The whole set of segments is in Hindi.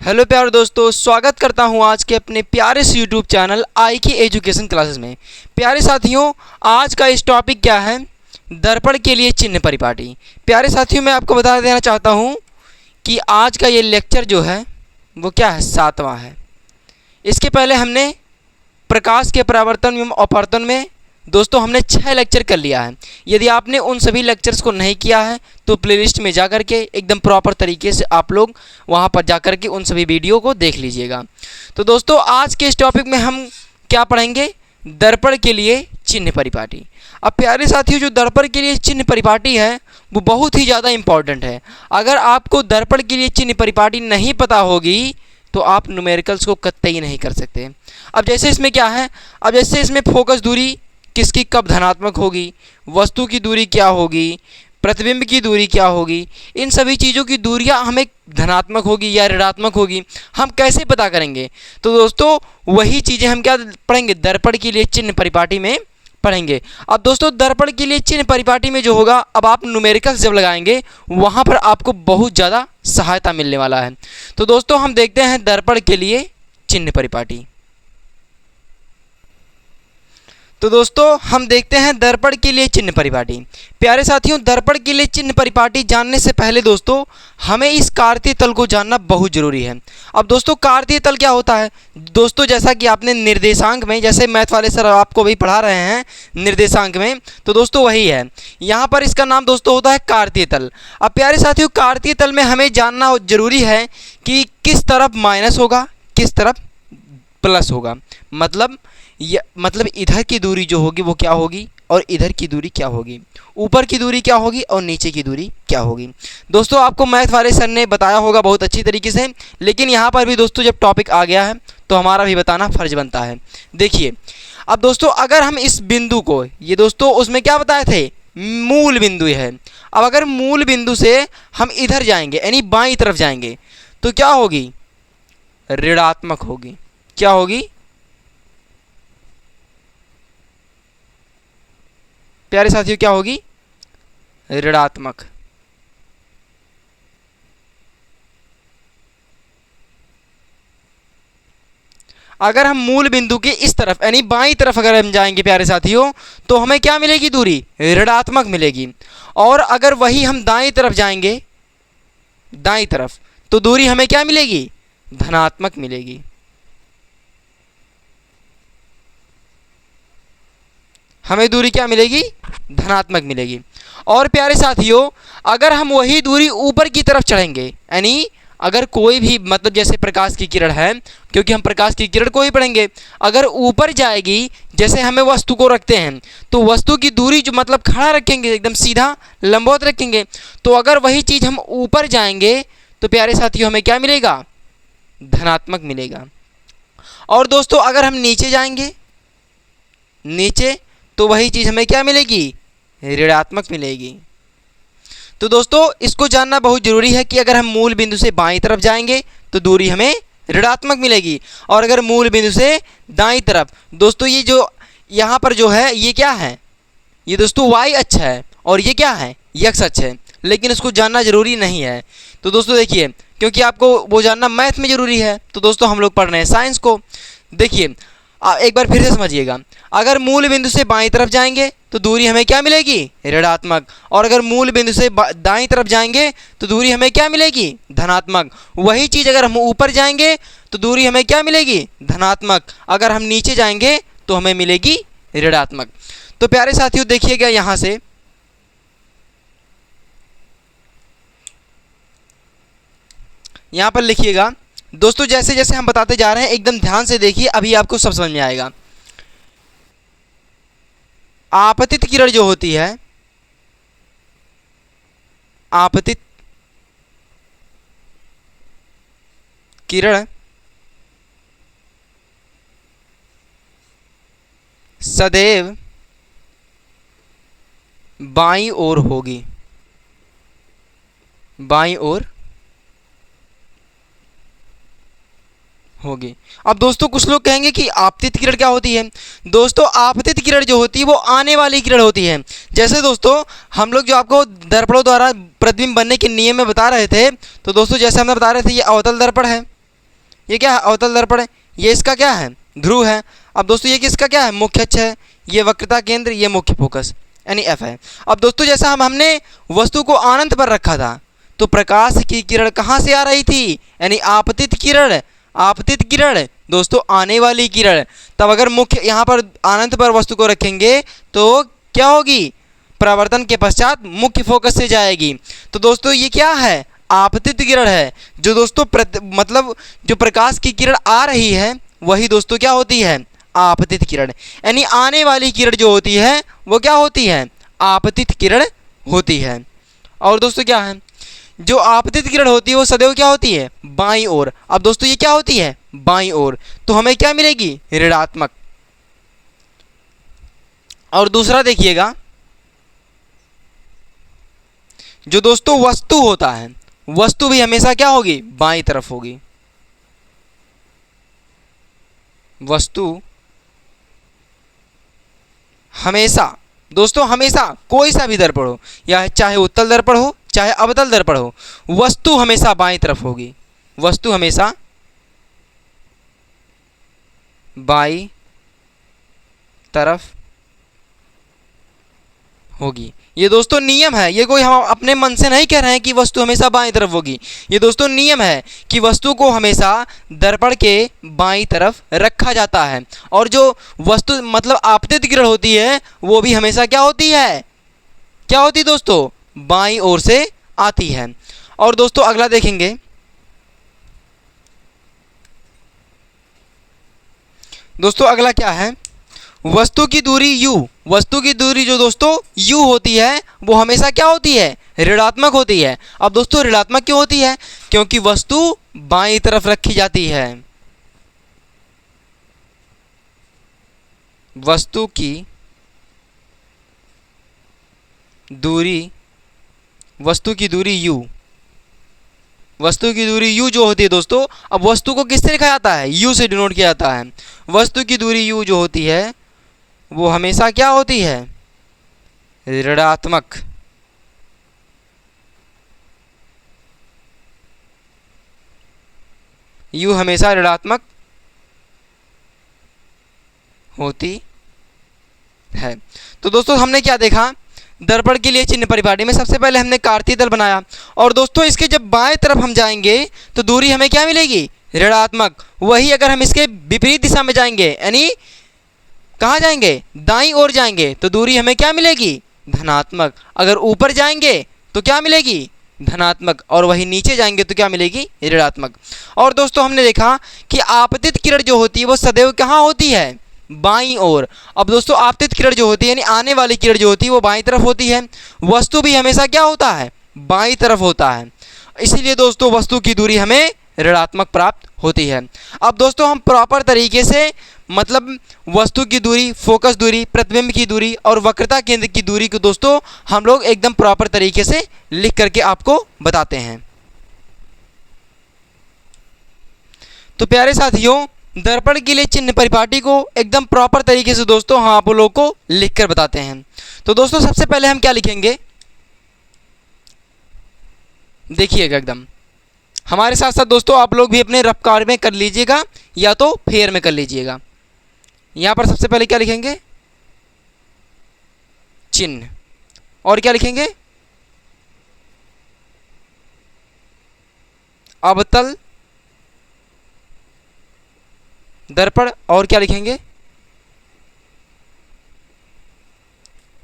हेलो प्यारे दोस्तों, स्वागत करता हूं आज के अपने प्यारे से यूट्यूब चैनल आई की एजुकेशन क्लासेस में। प्यारे साथियों, आज का इस टॉपिक क्या है? दर्पण के लिए चिन्ह परिपाटी। प्यारे साथियों, मैं आपको बता देना चाहता हूं कि आज का ये लेक्चर जो है वो क्या है, 7वां है। इसके पहले हमने प्रकाश के परावर्तन एवं अपवर्तन में दोस्तों हमने 6 लेक्चर कर लिया है। यदि आपने उन सभी लेक्चर्स को नहीं किया है तो प्लेलिस्ट में जा कर के एकदम प्रॉपर तरीके से आप लोग वहां पर जा कर के उन सभी वीडियो को देख लीजिएगा। तो दोस्तों आज के इस टॉपिक में हम क्या पढ़ेंगे? दर्पण के लिए चिन्ह परिपाटी। अब प्यारे साथियों, जो दर्पण के लिए चिन्ह परिपाटी है वो बहुत ही ज़्यादा इम्पॉर्टेंट है। अगर आपको दर्पण के लिए चिन्ह परिपाटी नहीं पता होगी तो आप न्यूमेरिकल्स को कतई नहीं कर सकते। अब जैसे इसमें क्या है, अब जैसे इसमें फोकस दूरी किसकी कब धनात्मक होगी, वस्तु की दूरी क्या होगी, प्रतिबिंब की दूरी क्या होगी, इन सभी चीज़ों की दूरियां हमें धनात्मक होगी या ऋणात्मक होगी, हम कैसे पता करेंगे? तो दोस्तों वही चीज़ें हम क्या पढ़ेंगे? दर्पण के लिए चिन्ह परिपाटी में पढ़ेंगे। अब दोस्तों दर्पण के लिए चिन्ह परिपाटी में जो होगा, अब आप न्यूमेरिकल्स जब लगाएंगे वहाँ पर आपको बहुत ज़्यादा सहायता मिलने वाला है। तो दोस्तों हम देखते हैं दर्पण के लिए चिन्ह परिपाटी। तो दोस्तों हम देखते हैं दर्पण के लिए चिन्ह परिपाटी। प्यारे साथियों, दर्पण के लिए चिन्ह परिपाटी जानने से पहले दोस्तों हमें इस कार्तीय तल को जानना बहुत जरूरी है। अब दोस्तों कार्तीय तल क्या होता है? दोस्तों जैसा कि आपने निर्देशांक में, जैसे मैथ वाले सर आपको भी पढ़ा रहे हैं निर्देशांक में, तो दोस्तों वही है। यहाँ पर इसका नाम दोस्तों होता है कार्तीय तल। अब प्यारे साथियों, कार्तीय तल में हमें जानना जरूरी है कि किस तरफ माइनस होगा, किस तरफ प्लस होगा। मतलब इधर की दूरी जो होगी वो क्या होगी और इधर की दूरी क्या होगी, ऊपर की दूरी क्या होगी और नीचे की दूरी क्या होगी। दोस्तों आपको मैथ वाले सर ने बताया होगा बहुत अच्छी तरीके से, लेकिन यहाँ पर भी दोस्तों जब टॉपिक आ गया है तो हमारा भी बताना फर्ज बनता है। देखिए अब दोस्तों अगर हम इस बिंदु को, ये दोस्तों उसमें क्या बताए थे, मूल बिंदु है। अब अगर मूल बिंदु से हम इधर जाएंगे यानी बाईं तरफ जाएंगे तो क्या होगी? ऋणात्मक होगी। क्या होगी प्यारे साथियों? क्या होगी? ऋणात्मक। अगर हम मूल बिंदु के इस तरफ यानी बाईं तरफ अगर हम जाएंगे प्यारे साथियों तो हमें क्या मिलेगी? दूरी ऋणात्मक मिलेगी। और अगर वही हम दाईं तरफ जाएंगे, दाईं तरफ, तो दूरी हमें क्या मिलेगी? धनात्मक मिलेगी। हमें दूरी क्या मिलेगी? धनात्मक मिलेगी। और प्यारे साथियों अगर हम वही दूरी ऊपर की तरफ चढ़ेंगे, यानी अगर कोई भी जैसे प्रकाश की किरण है, क्योंकि हम प्रकाश की किरण को ही पढ़ेंगे, अगर ऊपर जाएगी, जैसे हमें वस्तु को रखते हैं तो वस्तु की दूरी जो खड़ा रखेंगे, एकदम सीधा लंबवत रखेंगे, तो अगर वही चीज़ हम ऊपर जाएंगे तो प्यारे साथियों हमें क्या मिलेगा? धनात्मक मिलेगा। और दोस्तों अगर हम नीचे जाएंगे, नीचे, तो वही चीज़ हमें क्या मिलेगी? ऋणात्मक मिलेगी। तो दोस्तों इसको जानना बहुत जरूरी है कि अगर हम मूल बिंदु से बाईं तरफ जाएंगे तो दूरी हमें ऋणात्मक मिलेगी, और अगर मूल बिंदु से दाईं तरफ, दोस्तों ये जो यहाँ पर जो है ये क्या है? ये दोस्तों वाई अक्ष है और ये क्या है? एक्स अक्ष है, लेकिन इसको जानना जरूरी नहीं है। तो दोस्तों देखिए, क्योंकि आपको वो जानना मैथ में जरूरी है, तो दोस्तों हम लोग पढ़ रहे हैं साइंस को। देखिए एक बार फिर से समझिएगा, अगर मूल बिंदु से बाईं तरफ जाएंगे तो दूरी हमें क्या मिलेगी? ऋणात्मक। और अगर मूल बिंदु से दाईं तरफ जाएंगे तो दूरी हमें क्या मिलेगी? धनात्मक। वही चीज़ अगर हम ऊपर जाएंगे तो दूरी हमें क्या मिलेगी? धनात्मक। अगर हम नीचे जाएंगे तो हमें मिलेगी ऋणात्मक। तो प्यारे साथियों देखिएगा, यहाँ से यहाँ पर लिखिएगा दोस्तों, जैसे जैसे हम बताते जा रहे हैं एकदम ध्यान से देखिए, अभी आपको सब समझ में आएगा। आपतित किरण जो होती है, आपतित किरण सदैव बाईं ओर होगी, बाईं ओर होगी। अब दोस्तों कुछ लोग कहेंगे कि आपतित किरण क्या होती है? दोस्तों आपतित किरण जो होती है वो आने वाली किरण होती है। जैसे दोस्तों हम लोग जो आपको दर्पणों द्वारा प्रतिबिंब बनने के नियम में बता रहे थे, तो दोस्तों जैसे हमने बता रहे थे ये अवतल दर्पण है, ये क्या है? अवतल दर्पण। ये इसका क्या है? ध्रुव है। अब दोस्तों ये किसका क्या है? मुख्य अक्ष है। ये वक्रता केंद्र, ये मुख्य फोकस यानी एफ है। अब दोस्तों जैसा हमने वस्तु को अनंत पर रखा था तो प्रकाश की किरण कहाँ से आ रही थी? यानी आपतित किरण। आपतित किरण दोस्तों आने वाली किरण। तब अगर मुख्य यहाँ पर अनंत पर वस्तु को रखेंगे तो क्या होगी? परावर्तन के पश्चात मुख्य फोकस से जाएगी। तो दोस्तों ये क्या है? आपतित किरण है। जो दोस्तों मतलब जो प्रकाश की किरण आ रही है वही दोस्तों क्या होती है? आपतित किरण। यानी आने वाली किरण जो होती है वो क्या होती है? आपतित किरण होती है। और दोस्तों क्या है? जो आपतित किरण होती है वो सदैव क्या होती है? बाईं ओर। अब दोस्तों ये क्या होती है? बाईं ओर। तो हमें क्या मिलेगी? ऋणात्मक। और दूसरा देखिएगा, जो दोस्तों वस्तु होता है, वस्तु भी हमेशा क्या होगी? बाईं तरफ होगी। वस्तु हमेशा दोस्तों, हमेशा कोई सा भी दर्पण हो, या चाहे उत्तल दर्पण हो चाहे अवतल दर्पण हो, वस्तु हमेशा बाईं तरफ होगी। वस्तु हमेशा बाईं तरफ होगी। ये दोस्तों नियम है। ये कोई हम अपने मन से नहीं कह रहे हैं कि वस्तु हमेशा बाईं तरफ होगी। ये दोस्तों नियम है कि वस्तु को हमेशा दर्पण के बाईं तरफ रखा जाता है। और जो वस्तु मतलब आपतित किरण होती है वो भी हमेशा क्या होती है? क्या होती है दोस्तों? बाईं ओर से आती है। और दोस्तों अगला देखेंगे, दोस्तों अगला क्या है? वस्तु की दूरी u। वस्तु की दूरी जो दोस्तों u होती है वो हमेशा क्या होती है? ऋणात्मक होती है। अब दोस्तों ऋणात्मक क्यों होती है? क्योंकि वस्तु बाईं तरफ रखी जाती है। वस्तु की दूरी, वस्तु की दूरी u, वस्तु की दूरी u जो होती है दोस्तों, अब वस्तु को किससे लिखा जाता है? u से डिनोट किया जाता है। वस्तु की दूरी u जो होती है वो हमेशा क्या होती है? ऋणात्मक। u हमेशा ऋणात्मक होती है। तो दोस्तों हमने क्या देखा? दर्पण के लिए चिन्ह परिपाटी में सबसे पहले हमने कार्तीय तल बनाया। और दोस्तों इसके जब बाएं तरफ हम जाएंगे तो दूरी हमें क्या मिलेगी? ऋणात्मक। वही अगर हम इसके विपरीत दिशा में जाएंगे यानी कहाँ जाएंगे? दाईं ओर जाएंगे तो दूरी हमें क्या मिलेगी? धनात्मक। अगर ऊपर जाएंगे तो क्या मिलेगी? धनात्मक। और वही नीचे जाएंगे तो क्या मिलेगी? ऋणात्मक। और दोस्तों हमने देखा कि आपतित किरण जो होती है वो सदैव कहाँ होती है? बाईं ओर। अब दोस्तों आपतित किरण जो होती है यानी आने वाली किरण जो होती है वो बाईं तरफ होती है। वस्तु भी हमेशा क्या होता है? बाईं तरफ होता है। इसीलिए दोस्तों वस्तु की दूरी हमें ऋणात्मक प्राप्त होती है। अब दोस्तों हम प्रॉपर तरीके से मतलब वस्तु की दूरी, फोकस दूरी, प्रतिबिंब की दूरी और वक्रता केंद्र की दूरी को दोस्तों हम लोग एकदम प्रॉपर तरीके से लिख करके आपको बताते हैं। तो प्यारे साथियों, दर्पण के लिए चिन्ह परिपाटी को एकदम प्रॉपर तरीके से दोस्तों हम आप लोगों को लिख कर बताते हैं। तो दोस्तों सबसे पहले हम क्या लिखेंगे? देखिएगा एकदम हमारे साथ साथ दोस्तों आप लोग भी अपने रफ कार्ड में कर लीजिएगा या तो फेयर में कर लीजिएगा। यहाँ पर सबसे पहले क्या लिखेंगे? चिन्ह। और क्या लिखेंगे? अवतल दर्पण। और क्या लिखेंगे?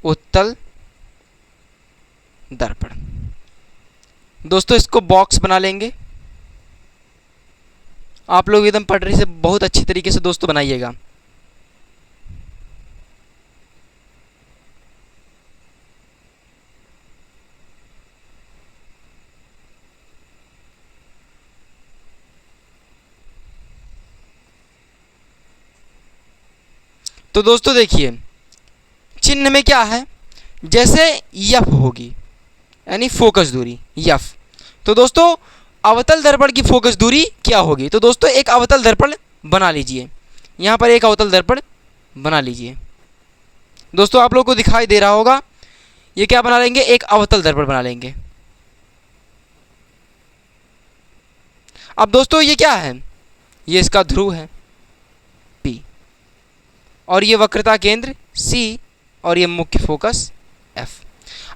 उत्तल दर्पण। दोस्तों इसको बॉक्स बना लेंगे। आप लोग एकदम पटरी से बहुत अच्छी तरीके से दोस्तों बनाइएगा। तो दोस्तों देखिए चिन्ह में क्या है? जैसे यफ होगी यानी फोकस दूरी यफ, तो दोस्तों अवतल दर्पण की फोकस दूरी क्या होगी? तो दोस्तों एक अवतल दर्पण बना लीजिए। यहाँ पर एक अवतल दर्पण बना लीजिए। दोस्तों आप लोग को दिखाई दे रहा होगा, ये क्या बना लेंगे? एक अवतल दर्पण बना लेंगे। अब दोस्तों ये क्या है? ये इसका ध्रुव है P, और ये वक्रता केंद्र C, और ये मुख्य फोकस F।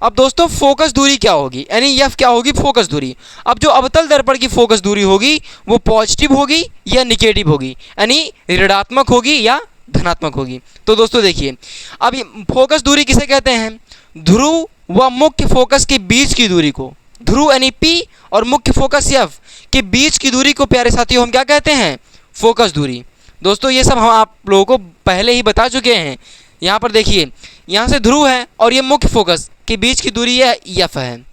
अब दोस्तों फोकस दूरी क्या होगी, यानी F क्या होगी, फोकस दूरी। अब जो अवतल दर्पण की फोकस दूरी होगी वो पॉजिटिव होगी या निगेटिव होगी, यानी ऋणात्मक होगी या धनात्मक होगी। तो दोस्तों देखिए, अब फोकस दूरी किसे कहते हैं, ध्रुव व मुख्य फोकस के बीच की दूरी को, ध्रुव यानी P और मुख्य फोकस F के बीच की दूरी को प्यारे साथियों हम क्या कहते हैं, फोकस दूरी। दोस्तों ये सब हम आप लोगों को पहले ही बता चुके हैं। यहाँ पर देखिए, यहाँ से ध्रुव है और ये मुख्य फोकस के बीच की दूरी है F है।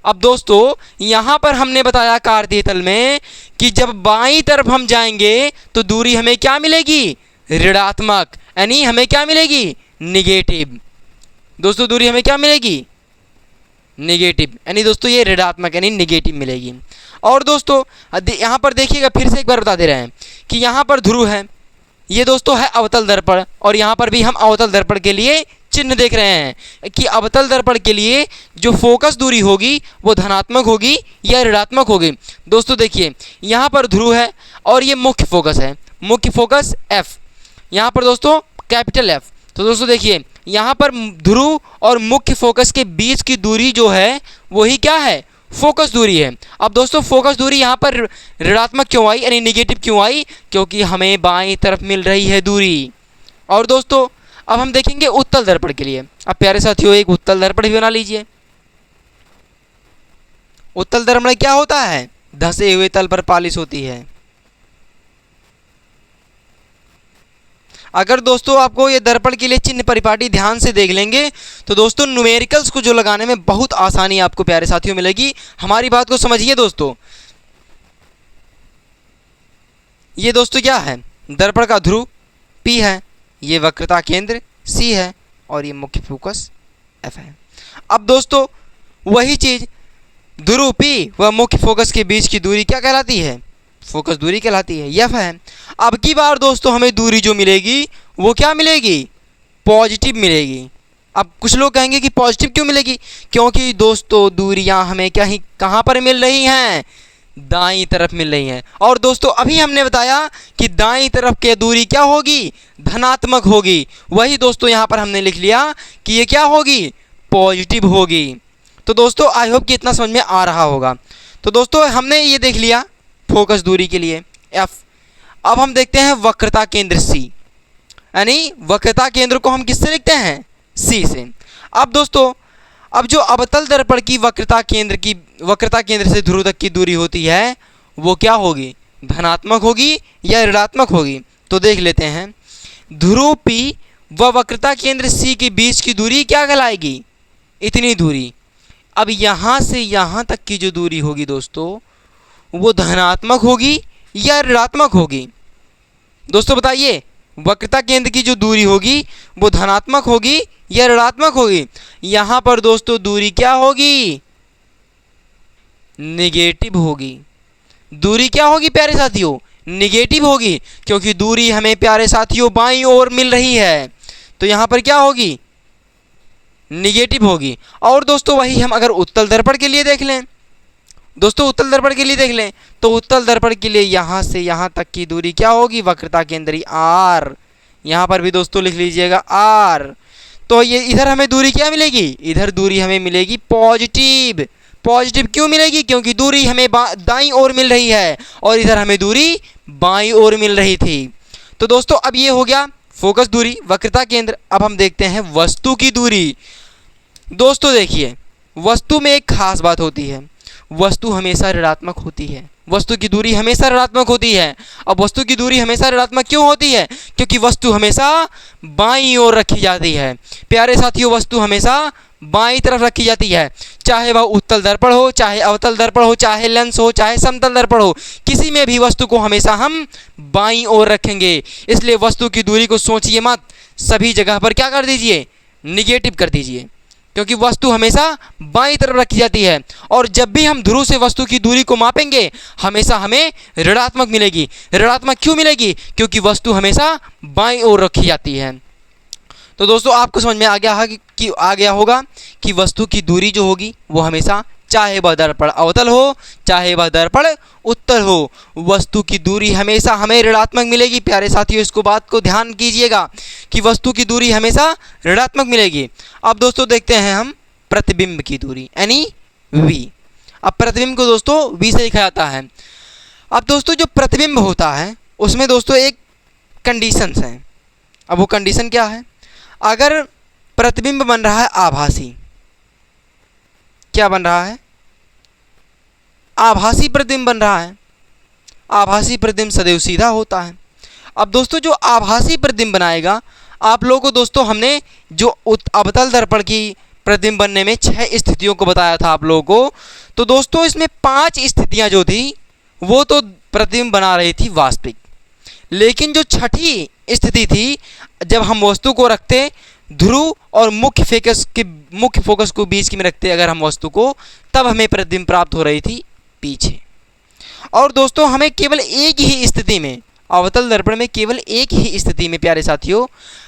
अब दोस्तों यहाँ पर हमने बताया कार्तीय तल में कि जब बाईं तरफ हम जाएंगे तो दूरी हमें क्या मिलेगी, ऋणात्मक, यानी हमें क्या मिलेगी, निगेटिव। दोस्तों दूरी हमें क्या मिलेगी, निगेटिव, यानी दोस्तों ये ऋणात्मक यानी निगेटिव मिलेगी। और दोस्तों यहाँ पर देखिएगा, फिर से एक बार बता दे रहे हैं कि यहाँ पर ध्रुव है, ये दोस्तों है अवतल दर्पण, और यहाँ पर भी हम अवतल दर्पण के लिए चिन्ह देख रहे हैं कि अवतल दर्पण के लिए जो फोकस दूरी होगी वो धनात्मक होगी या ऋणात्मक होगी। दोस्तों देखिए, यहाँ पर ध्रुव है और ये मुख्य फोकस है, मुख्य फोकस F, यहाँ पर दोस्तों कैपिटल F। तो दोस्तों देखिए, यहाँ पर ध्रुव और मुख्य फोकस के बीच की दूरी जो है वही क्या है, फोकस दूरी है। अब दोस्तों फोकस दूरी यहाँ पर ऋणात्मक क्यों आई, यानी निगेटिव क्यों आई, क्योंकि हमें बाईं तरफ मिल रही है दूरी। और दोस्तों अब हम देखेंगे उत्तल दर्पण के लिए। अब प्यारे साथियों एक उत्तल दर्पण भी बना लीजिए। उत्तल दर्पण क्या होता है, धंसे हुए तल पर पालिश होती है। अगर दोस्तों आपको ये दर्पण के लिए चिन्ह परिपाटी ध्यान से देख लेंगे तो दोस्तों न्यूमेरिकल्स को जो लगाने में बहुत आसानी आपको प्यारे साथियों मिलेगी। हमारी बात को समझिए दोस्तों, ये दोस्तों क्या है, दर्पण का ध्रुव P है, ये वक्रता केंद्र C है, और ये मुख्य फोकस F है। अब दोस्तों वही चीज ध्रुव P व मुख्य फोकस के बीच की दूरी क्या कहलाती है, फोकस दूरी कहलाती है, F है। अब की बार दोस्तों हमें दूरी जो मिलेगी वो क्या मिलेगी, पॉजिटिव मिलेगी। अब कुछ लोग कहेंगे कि पॉजिटिव क्यों मिलेगी, क्योंकि दोस्तों दूरियां हमें कहाँ पर मिल रही हैं, दाईं तरफ मिल रही हैं। और दोस्तों अभी हमने बताया कि दाईं तरफ की दूरी क्या होगी, धनात्मक होगी। वही दोस्तों यहाँ पर हमने लिख लिया कि ये क्या होगी, पॉजिटिव होगी। तो दोस्तों आई होप कि इतना समझ में आ रहा होगा। तो दोस्तों हमने ये देख लिया फोकस दूरी के लिए F। अब हम देखते हैं वक्रता केंद्र C, यानी वक्रता केंद्र को हम किससे लिखते हैं, C से। अब दोस्तों अब जो अवतल दर्पण की वक्रता केंद्र से ध्रुव तक की दूरी होती है वो क्या होगी, धनात्मक होगी या ऋणात्मक होगी। तो देख लेते हैं, ध्रुव P व वक्रता केंद्र C के बीच की दूरी क्या कहलाएगी, इतनी दूरी। अब यहाँ से यहाँ तक की जो दूरी होगी दोस्तों वो धनात्मक होगी या ऋणात्मक होगी, दोस्तों बताइए। वक्रता केंद्र की जो दूरी होगी वो धनात्मक होगी या ऋणात्मक होगी। यहाँ पर दोस्तों दूरी क्या होगी, निगेटिव होगी। दूरी क्या होगी प्यारे साथियों, निगेटिव होगी, क्योंकि दूरी हमें प्यारे साथियों बाईं ओर मिल रही है। तो यहाँ पर क्या होगी, निगेटिव होगी। और दोस्तों वही हम अगर उत्तल दर्पण के लिए देख लें, दोस्तों उत्तल दर्पण के लिए देख लें तो उत्तल दर्पण के लिए यहाँ से यहाँ तक की दूरी क्या होगी, वक्रता केंद्री R। यहाँ पर भी दोस्तों लिख लीजिएगा R। तो ये इधर हमें दूरी क्या मिलेगी, इधर दूरी हमें मिलेगी पॉजिटिव। पॉजिटिव क्यों मिलेगी, क्योंकि दूरी हमें दाईं ओर मिल रही है और इधर हमें दूरी बाईं ओर मिल रही थी। तो दोस्तों अब ये हो गया फोकस दूरी, वक्रता केंद्र। अब हम देखते हैं वस्तु की दूरी। दोस्तों देखिए, वस्तु में एक खास बात होती है, वस्तु हमेशा ऋणात्मक होती है, वस्तु की दूरी हमेशा ऋणात्मक होती है। अब वस्तु की दूरी हमेशा ऋणात्मक क्यों होती है, क्योंकि वस्तु हमेशा बाईं ओर रखी जाती है। प्यारे साथियों वस्तु हमेशा बाईं तरफ रखी जाती है, चाहे वह उत्तल दर्पण हो, चाहे अवतल दर्पण हो, चाहे लेंस हो, चाहे समतल दर्पण हो, किसी में भी वस्तु को हमेशा हम बाईं ओर रखेंगे। इसलिए वस्तु की दूरी को सोचिए मत, सभी जगह पर क्या कर दीजिए, निगेटिव कर दीजिए, क्योंकि वस्तु हमेशा बाईं तरफ रखी जाती है। और जब भी हम ध्रुव से वस्तु की दूरी को मापेंगे हमेशा हमें ऋणात्मक मिलेगी। ऋणात्मक क्यों मिलेगी, क्योंकि वस्तु हमेशा बाईं ओर रखी जाती है। तो दोस्तों आपको समझ में आ गया होगा कि वस्तु की दूरी जो होगी वो हमेशा चाहे वह दर्पण अवतल हो चाहे वह दर्पण उत्तल हो, वस्तु की दूरी हमेशा हमें ऋणात्मक मिलेगी। प्यारे साथियों, इसको बात को ध्यान कीजिएगा कि वस्तु की दूरी हमेशा ऋणात्मक मिलेगी। अब दोस्तों देखते हैं हम प्रतिबिंब की दूरी यानी v। अब प्रतिबिंब को दोस्तों v से लिखा जाता है। अब दोस्तों जो प्रतिबिंब होता है उसमें दोस्तों एक कंडीशंस हैं। अब वो कंडीशन क्या है? अगर प्रतिबिंब बन रहा है आभासी, क्या बन रहा है? आभासी प्रतिबिंब बन रहा है। आभासी प्रतिबिंब सदैव सीधा होता है। अब दोस्तों जो आभासी प्रतिबिंब बनाएगा, आप लोगों को दोस्तों हमने जो अवतल दर्पण की प्रतिबिंब बनने में 6 स्थितियों को बताया था आप लोगों को, तो दोस्तों इसमें 5 स्थितियां जो थी वो तो प्रतिबिंब बना रही थी वास्तविक, लेकिन जो छठी स्थिति थी, जब हम वस्तु को रखते ध्रुव और मुख्य फोकस को बीच में रखते अगर हम वस्तु को, तब हमें प्रतिबिंब प्राप्त हो रही थी पीछे। और दोस्तों हमें केवल एक ही स्थिति में, अवतल दर्पण में केवल एक ही स्थिति में प्यारे साथियों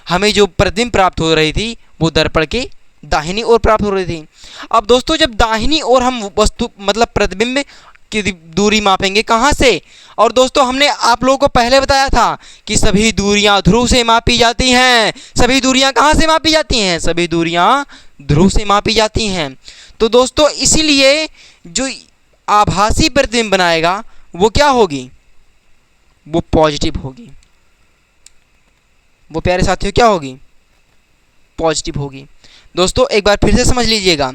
हमें जो प्रतिबिंब प्राप्त हो रही थी वो दर्पण के दाहिनी ओर प्राप्त हो रही थी। अब दोस्तों जब दाहिनी ओर हम वस्तु मतलब प्रतिबिंब की दूरी मापेंगे कहाँ से? और दोस्तों हमने आप लोगों को पहले बताया था कि सभी दूरियां ध्रुव से मापी जाती हैं। सभी दूरियां कहाँ से मापी जाती हैं? सभी दूरियां ध्रुव से मापी जाती हैं। तो दोस्तों इसीलिए जो आभासी प्रतिबिंब बनाएगा वो क्या होगी? वो पॉजिटिव होगी। वो प्यारे साथियों क्या होगी? पॉजिटिव होगी। दोस्तों एक बार फिर से समझ लीजिएगा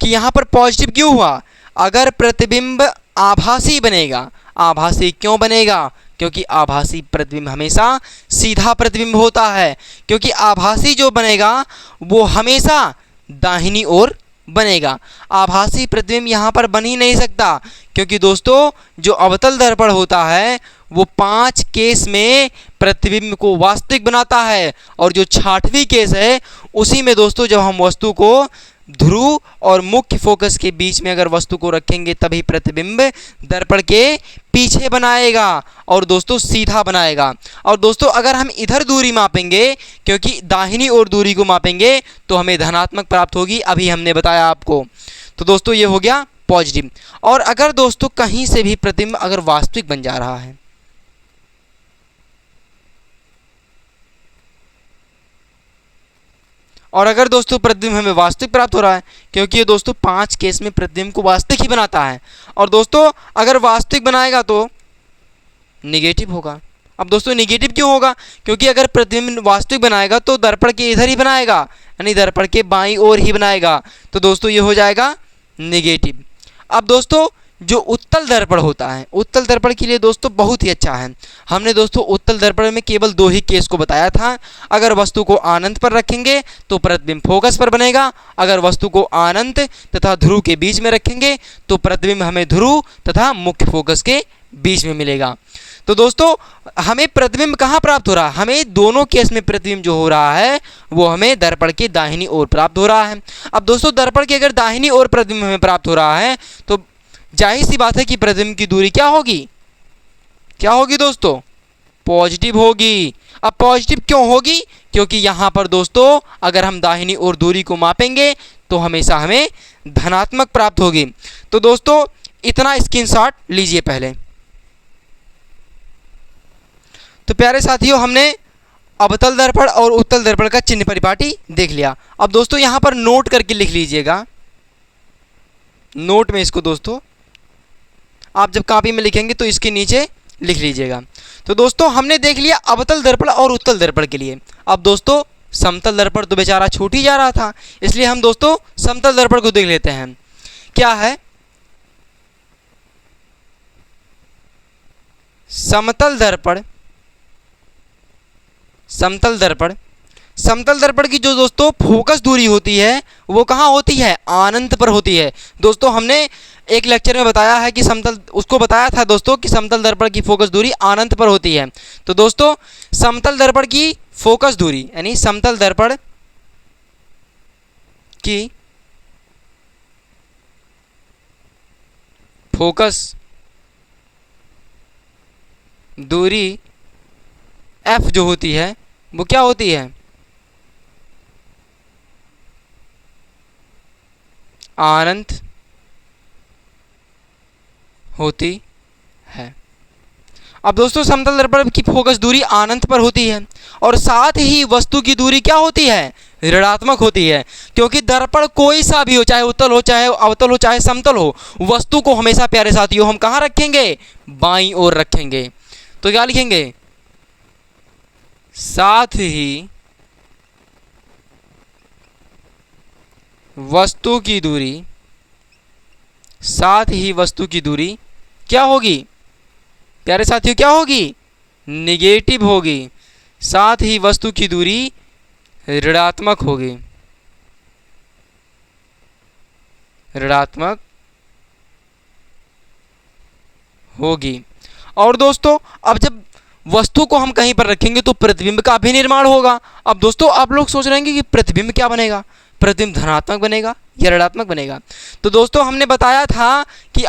कि यहाँ पर पॉजिटिव क्यों हुआ? अगर प्रतिबिंब आभासी बनेगा, आभासी क्यों बनेगा? क्योंकि आभासी प्रतिबिंब हमेशा सीधा प्रतिबिंब होता है, क्योंकि आभासी जो बनेगा वो हमेशा दाहिनी ओर बनेगा। आभासी प्रतिबिंब यहाँ पर बन ही नहीं सकता, क्योंकि दोस्तों जो अवतल दर्पण होता है वो 5 केस में प्रतिबिंब को वास्तविक बनाता है, और जो 6वां केस है उसी में दोस्तों जब हम वस्तु को ध्रुव और मुख्य फोकस के बीच में अगर वस्तु को रखेंगे तभी प्रतिबिंब दर्पण के पीछे बनाएगा और दोस्तों सीधा बनाएगा। और दोस्तों अगर हम इधर दूरी मापेंगे, क्योंकि दाहिनी ओर दूरी को मापेंगे, तो हमें धनात्मक प्राप्त होगी, अभी हमने बताया आपको। तो दोस्तों ये हो गया पॉजिटिव। और अगर दोस्तों कहीं से भी प्रतिबिंब अगर वास्तविक बन जा रहा है, और अगर दोस्तों प्रतिबिंब हमें वास्तविक प्राप्त हो रहा है, क्योंकि ये दोस्तों 5 केस में प्रतिबिंब को वास्तविक ही बनाता है, और दोस्तों अगर वास्तविक बनाएगा तो निगेटिव होगा। अब दोस्तों निगेटिव क्यों होगा? क्योंकि अगर प्रतिबिंब वास्तविक बनाएगा तो दर्पण के इधर ही बनाएगा, यानी दर्पण के बाईं ओर ही बनाएगा, तो दोस्तों ये हो जाएगा निगेटिव। अब दोस्तों जो उत्तल दर्पण होता है, उत्तल दर्पण के लिए दोस्तों बहुत ही अच्छा है। हमने दोस्तों उत्तल दर्पण में केवल 2 ही केस को बताया था। अगर वस्तु को अनंत पर रखेंगे तो प्रतिबिंब फोकस पर बनेगा, अगर वस्तु को अनंत तथा ध्रुव के बीच में रखेंगे तो प्रतिबिंब हमें ध्रुव तथा मुख्य फोकस के बीच में मिलेगा। तो दोस्तों हमें प्रतिबिंब कहाँ प्राप्त हो रहा है? हमें दोनों केस में प्रतिबिंब जो हो रहा है वो हमें दर्पण के दाहिनी ओर प्राप्त हो रहा है। अब दोस्तों दर्पण के अगर दाहिनी ओर प्रतिबिंब हमें प्राप्त हो रहा है तो जाहिर सी बात है कि प्रतिबिंब की दूरी क्या होगी? क्या होगी दोस्तों? पॉजिटिव होगी। अब पॉजिटिव क्यों होगी? क्योंकि यहाँ पर दोस्तों अगर हम दाहिनी ओर दूरी को मापेंगे तो हमेशा हमें धनात्मक प्राप्त होगी। तो दोस्तों इतना स्क्रीनशॉट लीजिए पहले। तो प्यारे साथियों हमने अवतल दर्पण और उत्तल दर्पण का चिन्ह परिपाटी देख लिया। अब दोस्तों यहाँ पर नोट करके लिख लीजिएगा, नोट में इसको दोस्तों आप जब कॉपी में लिखेंगे तो इसके नीचे लिख लीजिएगा। तो दोस्तों हमने देख लिया अवतल दर्पण और उत्तल दर्पण के लिए। अब दोस्तों समतल दर्पण तो बेचारा छूट ही जा रहा था, इसलिए हम दोस्तों समतल दर्पण को देख लेते हैं। क्या है? समतल दर्पण, समतल दर्पण, समतल दर्पण की जो दोस्तों फोकस दूरी होती है वो कहाँ होती है? अनंत पर होती है। दोस्तों हमने एक लेक्चर में बताया है कि समतल, उसको बताया था दोस्तों कि समतल दर्पण की फोकस दूरी अनंत पर होती है। तो दोस्तों समतल दर्पण की फोकस दूरी यानी समतल दर्पण की फोकस दूरी F जो होती है वो क्या होती है? अनंत होती है। अब दोस्तों समतल दर्पण की फोकस दूरी अनंत पर होती है और साथ ही वस्तु की दूरी क्या होती है, ऋणात्मक होती है, क्योंकि दर्पण कोई सा भी हो, चाहे उत्तल हो, चाहे अवतल हो, चाहे समतल हो, वस्तु को हमेशा प्यारे साथियों हम कहाँ रखेंगे, बाईं ओर रखेंगे। तो क्या लिखेंगे, साथ ही वस्तु की दूरी, साथ ही वस्तु की दूरी क्या होगी प्यारे साथियों, क्या होगी, निगेटिव होगी। साथ ही वस्तु की दूरी ऋणात्मक होगी, ऋणात्मक होगी। और दोस्तों अब जब वस्तु को हम कहीं पर रखेंगे तो प्रतिबिंब का भी निर्माण होगा। अब दोस्तों आप लोग सोच रहे हैं कि प्रतिबिंब क्या बनेगा, प्रतिबिंब धनात्मक बनेगा या ऋणात्मक बनेगा। तो दोस्तों हमने बताया था कि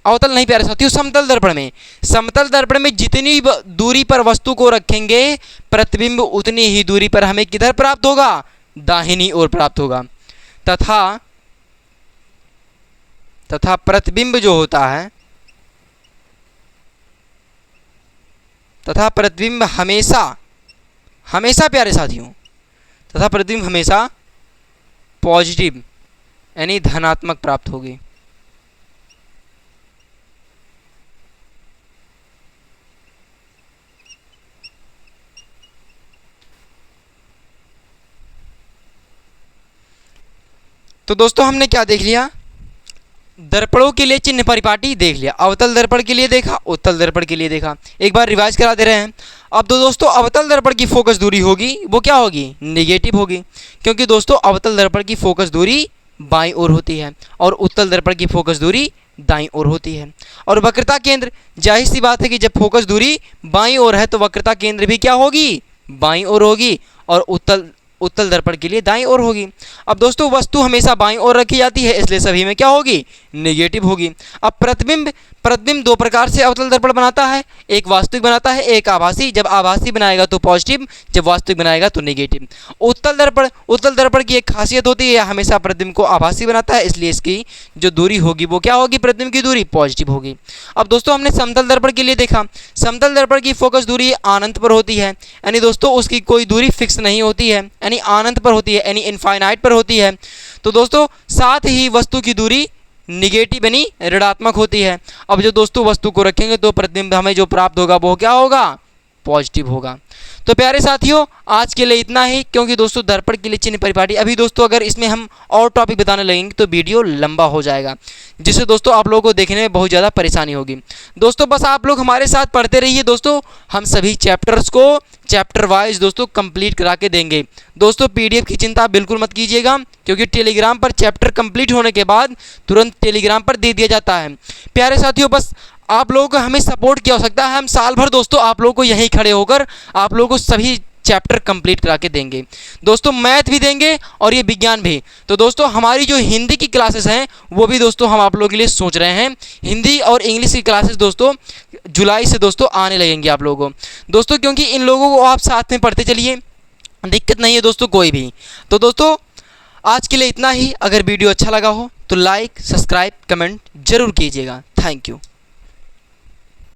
अवतल नहीं प्यारे साथियों, समतल दर्पण में, समतल दर्पण में जितनी दूरी पर वस्तु को रखेंगे प्रतिबिंब उतनी ही दूरी पर हमें किधर प्राप्त होगा, दाहिनी ओर प्राप्त होगा। तथा प्रतिबिंब जो होता है, तथा प्रतिबिंब हमेशा हमेशा प्यारे साथियों, तथा प्रतिबिंब हमेशा पॉजिटिव यानी धनात्मक प्राप्त होगी। तो दोस्तों हमने क्या देख लिया, दर्पणों के लिए चिन्ह परिपाटी देख लिया, अवतल दर्पण के लिए देखा, उत्तल दर्पण के लिए देखा। एक बार रिवाइज करा दे रहे हैं। अब तो दोस्तों अवतल दर्पण की फोकस दूरी होगी वो क्या होगी, नेगेटिव होगी, क्योंकि दोस्तों अवतल दर्पण की फोकस दूरी बाईं ओर होती है और उत्तल दर्पण की फोकस दूरी दाईं ओर होती है। और वक्रता केंद्र, जाहिर सी बात है कि जब फोकस दूरी बाईं ओर है तो वक्रता केंद्र भी क्या होगी, बाईं ओर होगी और उत्तल दर्पण के लिए दाईं ओर होगी। अब दोस्तों वस्तु हमेशा बाईं ओर रखी जाती है, इसलिए सभी में क्या होगी, नेगेटिव होगी। अब प्रतिबिंब दो प्रकार से अवतल दर्पण बनाता है, एक वास्तविक बनाता है, एक आभासी। जब आभासी बनाएगा तो पॉजिटिव, जब वास्तविक बनाएगा तो नेगेटिव। उत्तल दर्पण की एक खासियत होती है, हमेशा प्रतिबिंब को आभासी बनाता है, इसलिए इसकी जो दूरी होगी वो क्या होगी, प्रतिबिंब की दूरी पॉजिटिव होगी। अब दोस्तों हमने समतल दर्पण के लिए देखा, समतल दर्पण की फोकस दूरी अनंत पर होती है, यानी दोस्तों उसकी कोई दूरी फिक्स नहीं होती है, यानी अनंत पर होती है, यानी इनफाइनाइट पर होती है। तो दोस्तों साथ ही वस्तु की दूरी निगेटिव यानी ऋणात्मक होती है। अब जो दोस्तों वस्तु को रखेंगे तो प्रतिबिंब हमें जो प्राप्त होगा वो क्या होगा, पॉजिटिव होगा। तो प्यारे साथियों आज के लिए इतना ही, क्योंकि दोस्तों दर्पण के लिए चिन्ह परिपाटी, अभी दोस्तों अगर इसमें हम और टॉपिक बताने लगेंगे तो वीडियो लंबा हो जाएगा, जिससे दोस्तों आप लोगों को देखने में बहुत ज़्यादा परेशानी होगी। दोस्तों बस आप लोग हमारे साथ पढ़ते रहिए दोस्तों, हम सभी चैप्टर्स को चैप्टर वाइज दोस्तों कंप्लीट करा के देंगे। दोस्तों पीडीएफ की चिंता बिल्कुल मत कीजिएगा, क्योंकि टेलीग्राम पर चैप्टर कंप्लीट होने के बाद तुरंत टेलीग्राम पर दे दिया जाता है। प्यारे साथियों बस आप लोगों को हमें सपोर्ट की आवश्यकता है, हम साल भर दोस्तों आप लोगों को यहीं खड़े होकर आप लोगों को सभी चैप्टर कंप्लीट करा के देंगे। दोस्तों मैथ भी देंगे और ये विज्ञान भी। तो दोस्तों हमारी जो हिंदी की क्लासेस हैं वो भी दोस्तों हम आप लोगों के लिए सोच रहे हैं, हिंदी और इंग्लिश की क्लासेस दोस्तों जुलाई से दोस्तों आने लगेंगी आप लोगों को दोस्तों, क्योंकि इन लोगों को आप साथ में पढ़ते चलिए, दिक्कत नहीं है दोस्तों कोई भी। तो दोस्तों आज के लिए इतना ही, अगर वीडियो अच्छा लगा हो तो लाइक सब्सक्राइब कमेंट जरूर कीजिएगा। Thank you.